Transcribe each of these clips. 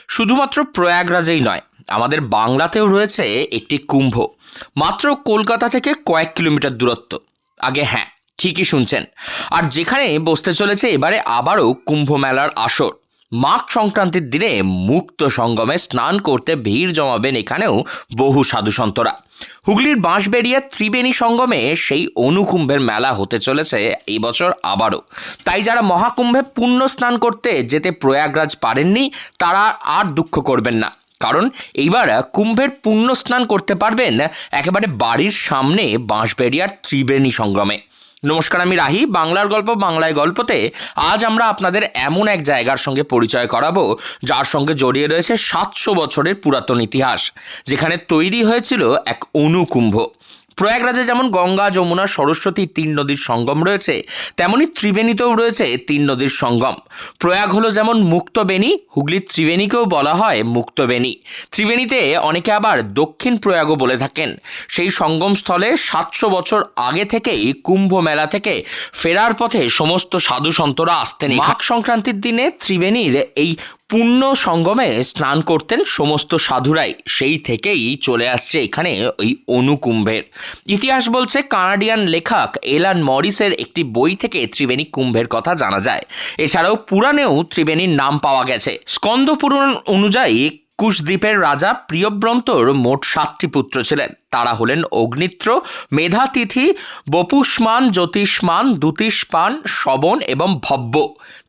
শুধুমাত্র প্রয়াগরাজেই নয়, আমাদের বাংলাতেও রয়েছে একটি কুম্ভ, মাত্র কলকাতা থেকে কয়েক কিলোমিটার দূরত্ব। আগে হ্যাঁ, ঠিকই শুনছেন। আর যেখানে বসতে চলেছে এবারে আবারও কুম্ভ মেলার আসর। মাঘ সংক্রান্তির দিনে মুক্ত সঙ্গমে স্নান করতে ভিড় জমাবেন এখানেও বহু সাধুসন্তরা। হুগলির বাঁশবেড়িয়া ত্রিবেণী সঙ্গমে সেই অনুকুম্ভের মেলা হতে চলেছে এই বছর আবারও। তাই যারা মহাকুম্ভে পুণ্য স্নান করতে যেতে প্রয়াগরাজ পারেননি তারা আর দুঃখ করবেন না, কারণ এইবার কুম্ভের পুণ্য স্নান করতে পারবেন একেবারে বাড়ির সামনে বাঁশবেড়িয়ার ত্রিবেণী সঙ্গমে। নমস্কার, আমি রাহি। বাংলার গল্প বাংলায় গল্পতে আজ আমরা আপনাদের এমন এক জায়গার সঙ্গে পরিচয় করাবো যার সঙ্গে জড়িয়ে রয়েছে 700 বছরের পুরাতন ইতিহাস, যেখানে তৈরি হয়েছিল এক অনুকুম্ভ। প্রয়াগরাজে যেমন গঙ্গা, যমুনা, সরস্বতী 3 নদীর সঙ্গম রয়েছে, তেমনি ত্রিবেণীতেও রয়েছে 3 নদীর সঙ্গম। প্রয়াগ হলো যেমন মুক্তবেণী, হুগলির ত্রিবেণীকেও বলা হয় মুক্তবেণী। ত্রিবেণীতে অনেকে আবার দক্ষিণ প্রয়াগও বলে থাকেন। সেই সঙ্গমস্থলে 700 বছর আগে থেকেই কুম্ভ মেলা থেকে ফেরার পথে সমস্ত সাধু সন্তরা আসতেন। মাঘ সংক্রান্তির দিনে ত্রিবেণীর এই পুণ্য সঙ্গমে স্নান করতেন সমস্ত সাধুরাই। সেই থেকেই চলে আসছে এখানে ওই অনুকুম্ভের ইতিহাস। বলছে কানাডিয়ান লেখক এলান মরিসের একটি বই থেকে ত্রিবেণী কুম্ভের কথা জানা যায়। এছাড়াও পুরাণেও ত্রিবেণীর নাম পাওয়া গেছে। স্কন্দ পুরাণ অনুযায়ী কুশদ্বীপের রাজা প্রিয়ব্রন্তর মোট 7টি পুত্র ছিলেন। তারা হলেন অগ্নিত্র, মেধাতিথি, বপুষ্মান, জ্যোতিষ্মান, দ্যুতিষ্মান, শবন এবং ভব্য।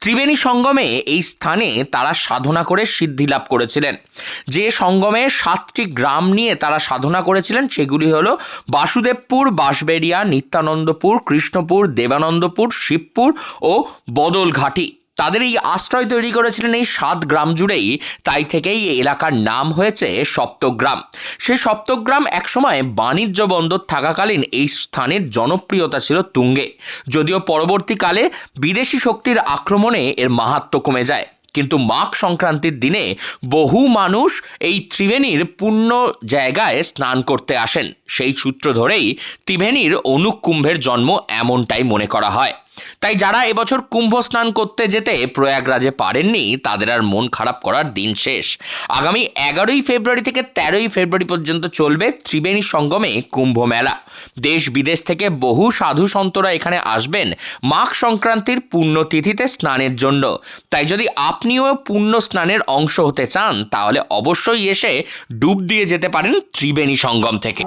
ত্রিবেণী সঙ্গমে এই স্থানে তারা সাধনা করে সিদ্ধি লাভ করেছিলেন। যে সঙ্গমে 7টি গ্রাম নিয়ে তারা সাধনা করেছিলেন সেগুলি হলো বাসুদেবপুর, বাঁশবেড়িয়া, নিত্যানন্দপুর, কৃষ্ণপুর, দেবানন্দপুর, শিবপুর ও বদলঘাটি। তাদের এই আশ্রয় তৈরি করেছিলেন এই 7 গ্রাম জুড়েই। তাই থেকেই এই এলাকার নাম হয়েছে সপ্তগ্রাম। সেই সপ্তগ্রাম একসময় বাণিজ্য বন্দর থাকাকালীন এই স্থানের জনপ্রিয়তা ছিল তুঙ্গে। যদিও পরবর্তীকালে বিদেশি শক্তির আক্রমণে এর মাহাত্ম্য কমে যায়, কিন্তু মাঘ সংক্রান্তির দিনে বহু মানুষ এই ত্রিবেণীর পুণ্য জায়গায় স্নান করতে আসেন। সেই সূত্র ধরেই ত্রিবেণীর অনুকুম্ভের জন্ম এমনটাই মনে করা হয়। তাই যারা এবছর কুম্ভ স্নান করতে যেতে প্রয়াগরাজে পারেননি তাদের আর মন খারাপ করার দিন শেষ। আগামী 11ই ফেব্রুয়ারি থেকে 13ই ফেব্রুয়ারি পর্যন্ত চলবে ত্রিবেণী সঙ্গমে কুম্ভ মেলা। দেশ বিদেশ থেকে বহু সাধু সন্তরা এখানে আসবেন মাঘ সংক্রান্তির পুণ্যতিথিতে স্নানের জন্য। তাই যদি আপনিও পুণ্য স্নানের অংশ হতে চান তাহলে অবশ্যই এসে ডুব দিয়ে যেতে পারেন ত্রিবেণী সঙ্গম থেকে।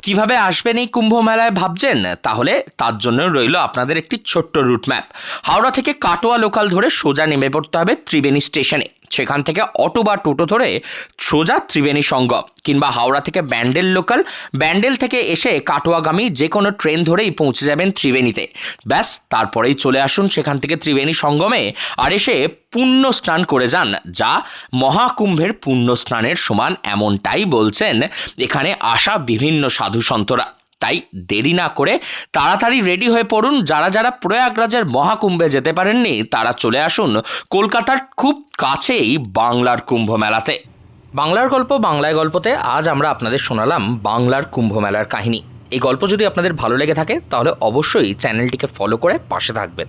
কিভাবে আসবেন এই কুম্ভ মেলায় ভাবছেন? তাহলে তার জন্য রইল আপনাদের একটি ছোট্ট রুট ম্যাপ। হাওড়া থেকে কাটোয়া লোকাল ধরে সোজা নেমে পড়তে হবে ত্রিবেণী স্টেশনে। সেখান থেকে অটো বা টোটো ধরে সোজা ত্রিবেণী সঙ্গম, কিংবা হাওড়া থেকে ব্যান্ডেল লোকাল, ব্যান্ডেল থেকে এসে কাটোয়াগামী যে কোনো ট্রেন ধরেই পৌঁছে যাবেন ত্রিবেণীতে। ব্যাস, তারপরেই চলে আসুন সেখান থেকে ত্রিবেণী সঙ্গমে আর এসে পুণ্য স্নান করে যান, যা মহাকুম্ভের পুণ্য স্নানের সমান, এমনটাই বলছেন এখানে আসা বিভিন্ন সাধু সন্তরা। তাই দেরি না করে তাড়াতাড়ি রেডি হয়ে পড়ুন। যারা যারা প্রয়াগরাজের মহাকুম্ভে যেতে পারেননি তারা চলে আসুন কলকাতার খুব কাছেই বাংলার কুম্ভ মেলাতে। বাংলার গল্প বাংলায় গল্পতে আজ আমরা আপনাদের শোনালাম বাংলার কুম্ভ মেলার কাহিনী। এই গল্প যদি আপনাদের ভালো লেগে থাকে তাহলে অবশ্যই চ্যানেলটিকে ফলো করে পাশে থাকবেন।